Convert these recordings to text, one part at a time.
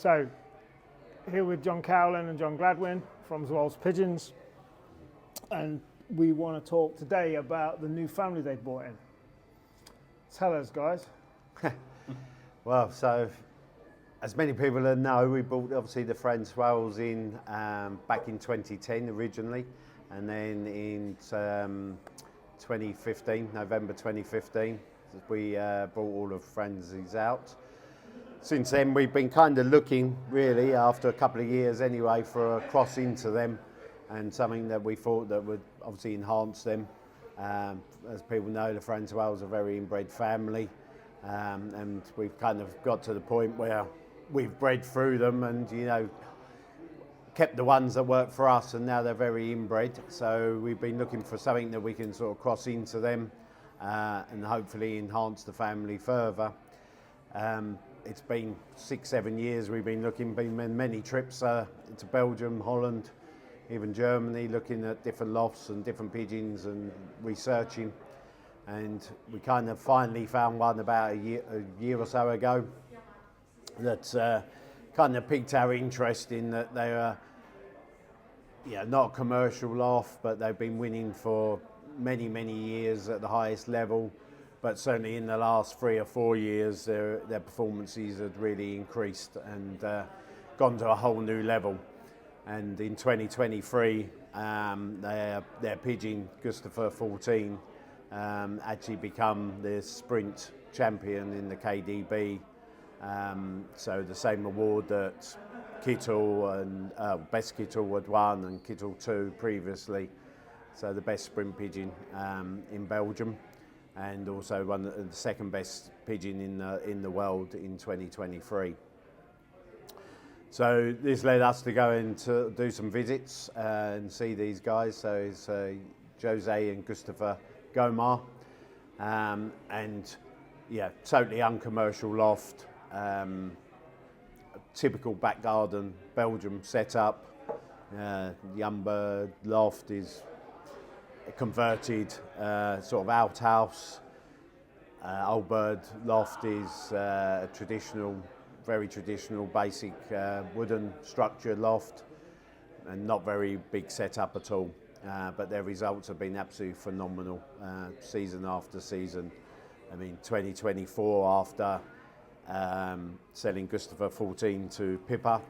So, here with John Cowlin and John Gladwin from ZwolsPigeons, and we want to talk today about the new family they brought in. Tell us, guys. Well, so as many people know, we brought obviously the Francois in back in 2010 originally, and then in 2015, November 2015, we brought all of Franzis out. Since then, we've been kind of looking, really, after a couple of years anyway, for a cross into them and something that we thought that would obviously enhance them. As people know, the Francois are a very inbred family, and we've kind of got to the point where we've bred through them and, you know, kept the ones that work for us, and now they're very inbred. So we've been looking for something that we can sort of cross into them and hopefully enhance the family further. It's been 6-7 years we've been looking, been many trips to Belgium, Holland, even Germany, looking at different lofts and different pigeons and researching. And we kind of finally found one about a year or so ago that kind of piqued our interest, in that they are not a commercial loft, but they've been winning for many, many years at the highest level. But certainly in the last 3 or 4 years, their performances had really increased and gone to a whole new level. And in 2023, their pigeon, Gustave 14, actually become the sprint champion in the KDB. So the same award that Kittel and Best Kittel had won, and Kittel 2 previously. So the best sprint pigeon in Belgium, and also won the second best pigeon in the world in 2023. So this led us to go and to do some visits and see these guys. So it's Jose and Gustave Goemaere, and totally uncommercial loft, typical back garden Belgium setup. Youngbird loft is a converted sort of outhouse. Old Bird loft is a traditional, very traditional, basic wooden structured loft, and not very big setup at all. But their results have been absolutely phenomenal, season after season. I mean, 2024, after selling Gustave 14 to Pippa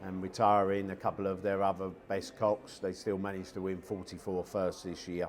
and retiring a couple of their other best cocks, they still managed to win 44 firsts this year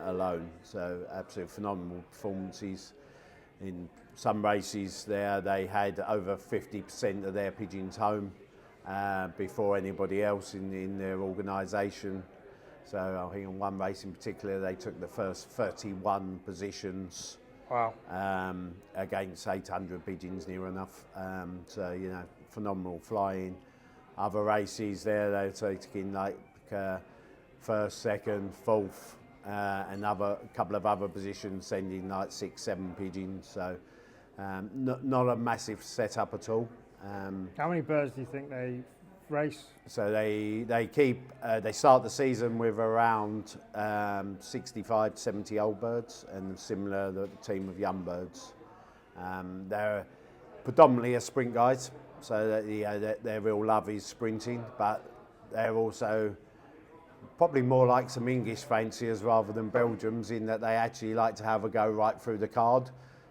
alone. So absolute phenomenal performances. In some races there, they had over 50% of their pigeons home before anybody else in their organisation. So I think in one race in particular, they took the first 31 positions. Wow. Against 800 pigeons, near enough. So, you know, phenomenal flying. Other races there, they're taking like first, second, fourth, and a couple of other positions, sending like 6-7 pigeons. So not a massive setup at all. How many birds do you think they race? So they start the season with around 65 to 70 old birds, and similar the team of young birds. They're predominantly a sprint guys, so their real love is sprinting, but they're also probably more like some English fanciers rather than Belgians, in that they actually like to have a go right through the card.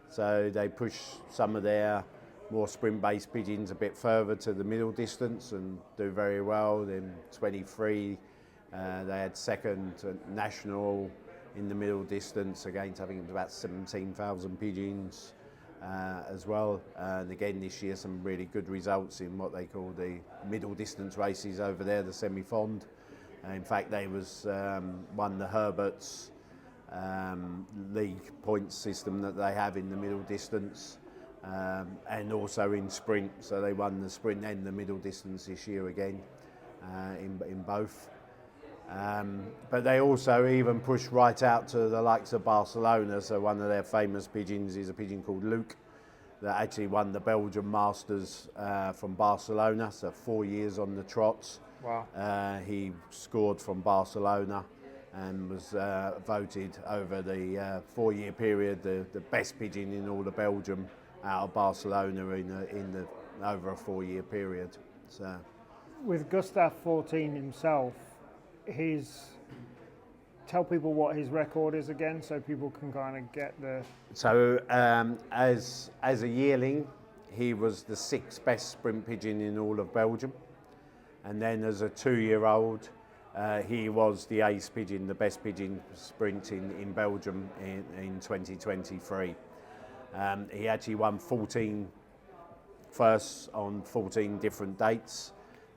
So they push some of their more sprint-based pigeons a bit further to the middle distance and do very well. In 23, they had second national in the middle distance against, I think it was about 17,000 pigeons as well. And again this year, some really good results in what they call the middle distance races over there, the semi-fond. In fact, they won the Herbert's league points system that they have in the middle distance. And also in sprint, so they won the sprint and the middle distance this year again in both. But they also even push right out to the likes of Barcelona. So one of their famous pigeons is a pigeon called Luke that actually won the Belgian Masters from Barcelona, so 4 years on the trots. Wow. He scored from Barcelona and was voted over the 4-year period the best pigeon in all of Belgium out of Barcelona in the over a 4-year period. So With Gustave 14 himself, tell people what his record is again, so people can kind of get the. So as a yearling, he was the 6th best sprint pigeon in all of Belgium, and then as a 2-year-old, he was the ace pigeon, the best pigeon sprinting in Belgium in 2023. He actually won 14 firsts on 14 different dates,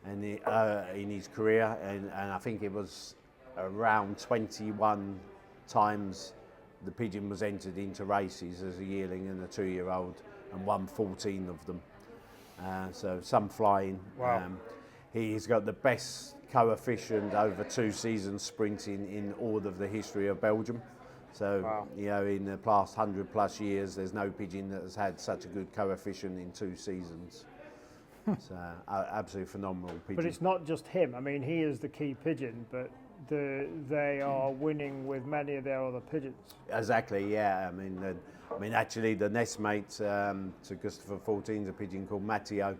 and in his career, and I think it was around 21 times the pigeon was entered into races as a yearling and a 2-year-old, and won 14 of them. So some flying. Wow. He's got the best coefficient over 2 seasons sprinting in all of the history of Belgium. So, wow. In the past 100+ years, there's no pigeon that has had such a good coefficient in 2 seasons. So, absolutely phenomenal pigeon. But it's not just him. I mean, he is the key pigeon, but they are winning with many of their other pigeons. Exactly, yeah. I mean, actually, the nest mate to Gustave 14 is a pigeon called Matteo.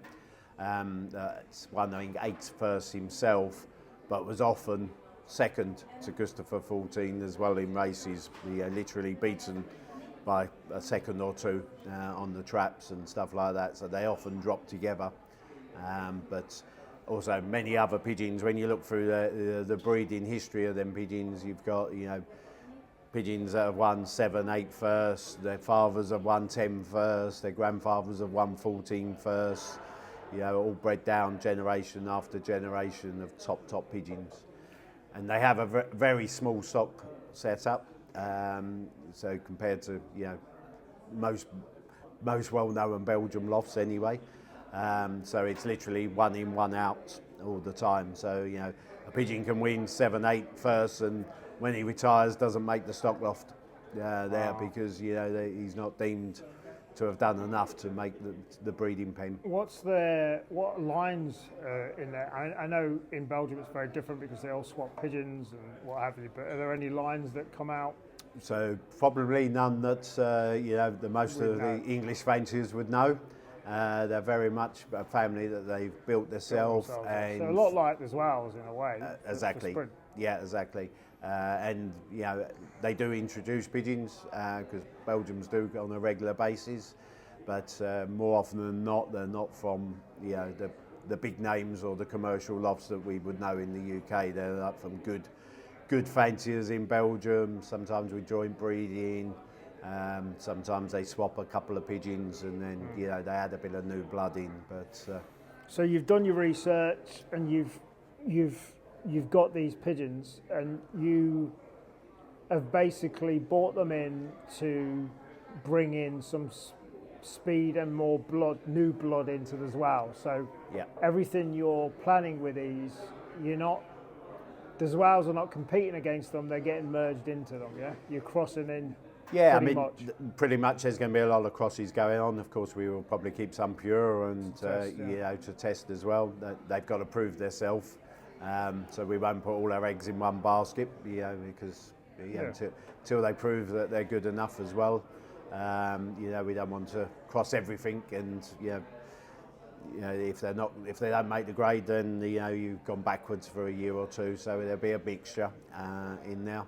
It's won, I think, 8 firsts himself, but was often second to Gustave 14 as well in races. He literally beaten by a second or two on the traps and stuff like that. So they often drop together. But also many other pigeons. When you look through the breeding history of them pigeons, you've got pigeons that have won 7, 8 firsts. Their fathers have won 10 firsts. Their grandfathers have won 14 firsts. All bred down generation after generation of top pigeons. And they have a very small stock setup. So compared to most well-known Belgium lofts anyway. So it's literally 1 in, 1 out all the time. So a pigeon can win 7, 8 firsts, and when he retires, doesn't make the stock loft there because he's not deemed to have done enough to make the breeding pen. What lines in there? I know in Belgium it's very different because they all swap pigeons and what have you. But are there any lines that come out? So probably none that the most of the English fanciers would know. They're very much a family that they've built themselves. So a lot like the Zwolls in a way. Exactly. Yeah, exactly. And they do introduce pigeons because Belgians do on a regular basis, but more often than not, they're not from the big names or the commercial lofts that we would know in the UK. They're like from good fanciers in Belgium. Sometimes we join breeding. Sometimes they swap a couple of pigeons, and then they add a bit of new blood in. But so you've done your research, and you've got these pigeons, and you have basically bought them in to bring in some speed and more new blood into the Zwolle. So everything you're planning with these, the Zwolls are not competing against them; they're getting merged into them. Yeah, you're crossing in. Yeah, pretty much there's going to be a lot of crosses going on. Of course, we will probably keep some pure and to test as well. They've got to prove themselves. So we won't put all our eggs in one basket, because until they prove that they're good enough as well. We don't want to cross everything, and if they don't make the grade, then you've gone backwards for a year or two. So there'll be a mixture in there.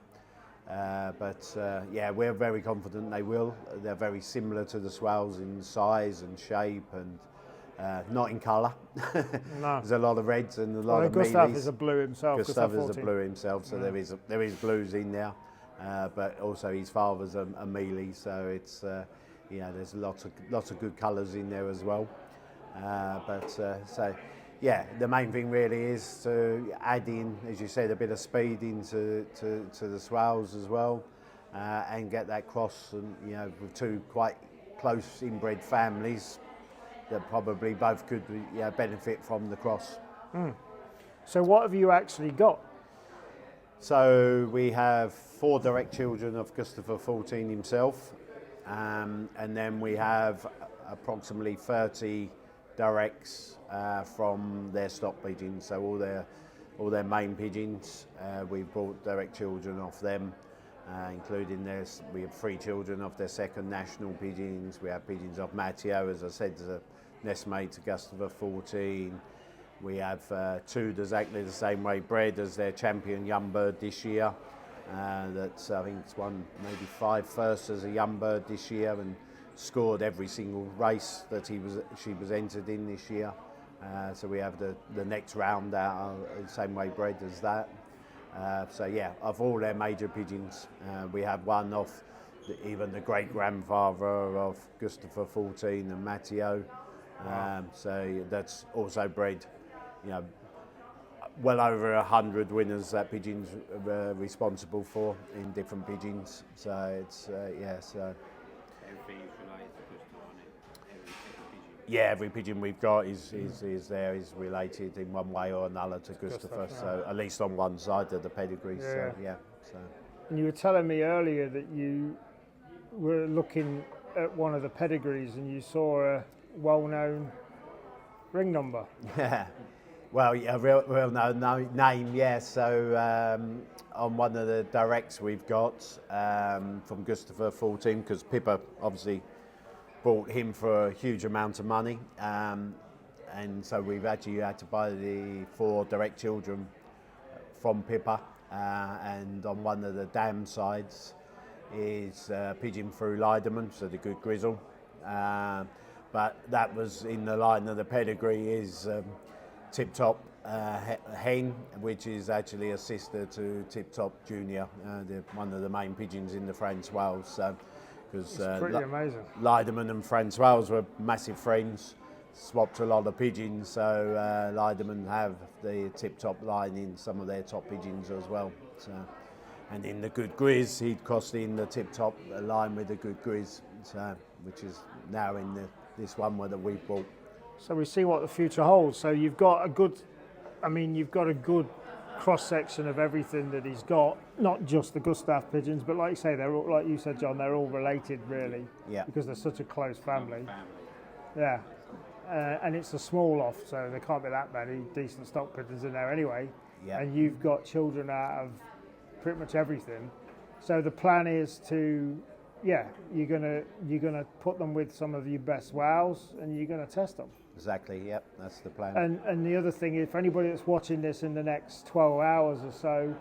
We're very confident they will. They're very similar to the Zwolls in size and shape, and not in colour. No. There's a lot of reds and a lot of Gustave is a blue himself. Gustave is a blue himself, so there is blues in there, but also his father's a mealy, so it's there's lots of good colours in there as well. The main thing really is to add in, as you said, a bit of speed into the Zwolls as well, and get that cross, and with 2 quite close inbred families that probably both could benefit from the cross. So what have you actually got? So we have 4 direct children of Gustave 14 himself, and then we have approximately 30 directs from their stock pigeons. So all their main pigeons, we've brought direct children off them, including we have 3 children of their second national pigeons. We have pigeons of Matteo, as I said, nest mate to Gustave 14. We have two exactly the same way bred as their champion young bird this year. That's I think it's won maybe 5 firsts as a young bird this year and scored every single race that she was entered in this year. So we have the next round out the same way bred as that. So yeah, of all their major pigeons, we have one off even the great grandfather of Gustave 14 and Matteo. So that's also bred, well over 100 winners that pigeons are responsible for in different pigeons. So it's so. Everything is related to Gustave on it. Every pigeon. Yeah, every pigeon we've got is related in one way or another to Gustave. So at least on one side of the pedigree. Yeah. So. And you were telling me earlier that you were looking at one of the pedigrees and you saw a well-known ring number. Yeah. Well, a real no name, yeah. So on one of the directs we've got from Gustave 14, because Pippa obviously bought him for a huge amount of money, and so we've actually had to buy the 4 direct children from Pippa, and on one of the dam sides is Pigeon through Leiderman, so the good grizzle, but that was in the line of the pedigree is Tip Top Hen, which is actually a sister to Tip Top Junior, one of the main pigeons in the Francois. So, because Pretty amazing. Leiderman and Francois were massive friends, swapped a lot of pigeons. So Leiderman have the Tip Top line in some of their top pigeons as well. So, and in the Good Grizz, he'd crossed in the Tip Top line with the Good Grizz, so, which is now in this one that we've bought. So we see what the future holds. So you've got a good cross section of everything that he's got, not just the Gustave pigeons, but like you say, they're all, like you said, John, they're all related really, because they're such a close family. Yeah, and it's a small loft, so there can't be that many decent stock pigeons in there anyway. Yeah. And you've got children out of pretty much everything. So the plan is to, you're gonna put them with some of your best wows, and you're gonna test them. Exactly, yep, that's the plan. And the other thing, if anybody that's watching this in the next 12 hours or so,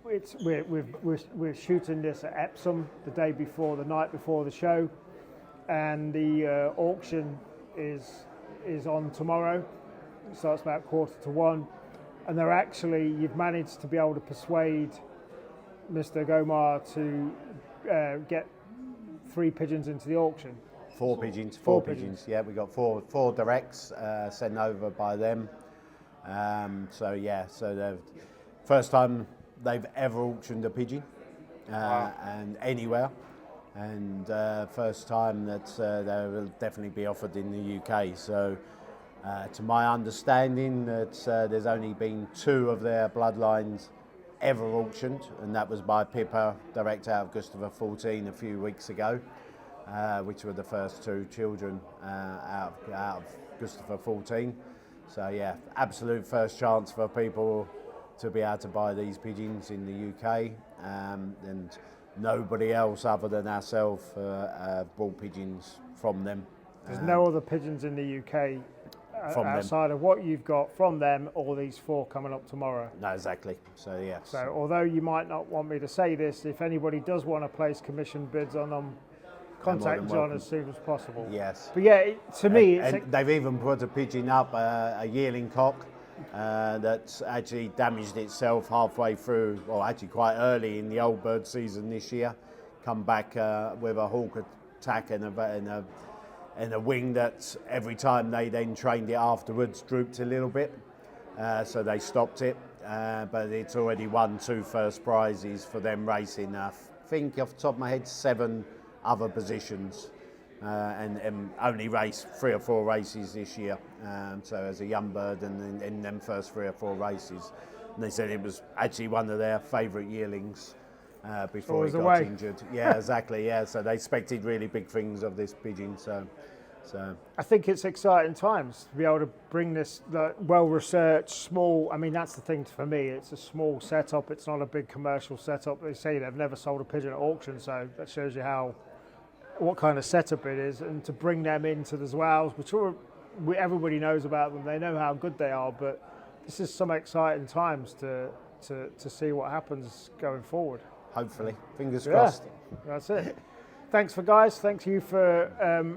we're shooting this at Epsom the night before the show, and the auction is on tomorrow. It starts about 1:45, and you've managed to be able to persuade Mr. Goemaere to get 3 pigeons into the auction. 4 pigeons. Four pigeons. Yeah, we got four directs sent over by them. So the first time they've ever auctioned a pigeon, and anywhere, and first time that they will definitely be offered in the UK. So, to my understanding, that there's only been 2 of their bloodlines ever auctioned, and that was by Pippa, direct out of Gustave 14 a few weeks ago. Which were the first 2 children out of Gustave 14. So yeah, absolute first chance for people to be able to buy these pigeons in the UK, and nobody else other than ourselves bought pigeons from them. There's no other pigeons in the UK from outside of what you've got from them, or these 4 coming up tomorrow. No, exactly. So yeah. So although you might not want me to say this, if anybody does want to place commission bids on them, contact John as soon as possible. Yes. But yeah, to me, and they've even put a pigeon up, a yearling cock, that's actually damaged itself halfway through, or actually quite early in the old bird season this year. Come back with a hawk attack and a wing that every time they then trained it afterwards drooped a little bit. So they stopped it, but it's already won 2 first prizes for them racing. I think off the top of my head 7 other positions, and only raced 3 or 4 races this year. So as a young bird, and in them first 3 or 4 races, and they said it was actually one of their favourite yearlings before he got injured. Yeah, exactly. Yeah, so they expected really big things of this pigeon. So I think it's exciting times to be able to bring this well-researched, small. I mean, that's the thing for me. It's a small setup. It's not a big commercial setup. They say they've never sold a pigeon at auction, so that shows you how what kind of setup it is, and to bring them into the Zwolls, which everybody knows about them. They know how good they are, but this is some exciting times to see what happens going forward. Hopefully, fingers crossed. That's it. Thanks guys. Thank you for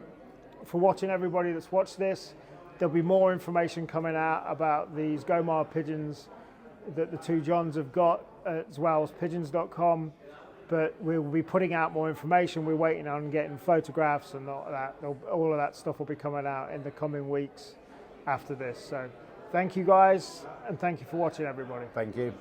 watching, everybody that's watched this. There'll be more information coming out about these Goemaere pigeons that the two Johns have got at ZwolsPigeons.com. But we'll be putting out more information. We're waiting on getting photographs and all that. All of that stuff will be coming out in the coming weeks after this. So thank you guys, and thank you for watching, everybody. Thank you.